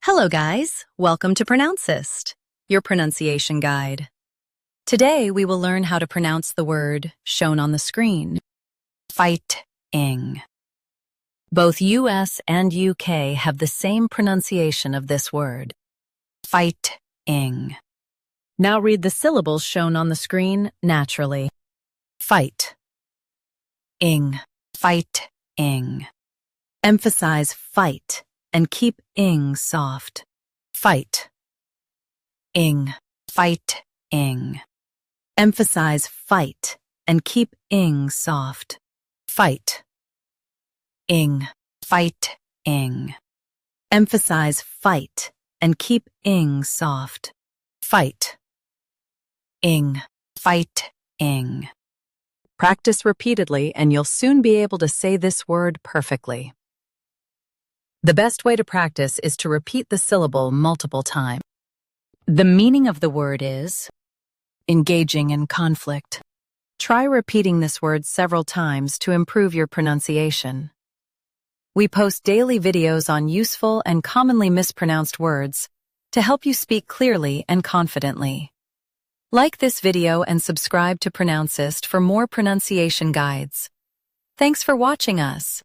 Hello guys, welcome to Pronouncist, your pronunciation guide. Today we will learn how to pronounce the word shown on the screen, fighting. Both US and UK have the same pronunciation of this word, fighting. Now read the syllables shown on the screen naturally. Fight, ing, fight-ing. Emphasize fight and keep ing soft. Fight, ing, fight-ing. Emphasize fight and keep ing soft. Fight, ing, fight-ing. Emphasize fight and keep ing soft. Fight, ing, fight-ing. Practice repeatedly and you'll soon be able to say this word perfectly. The best way to practice is to repeat the syllable multiple times. The meaning of the word is engaging in conflict. Try repeating this word several times to improve your pronunciation. We post daily videos on useful and commonly mispronounced words to help you speak clearly and confidently. Like this video and subscribe to Pronouncist for more pronunciation guides. Thanks for watching us.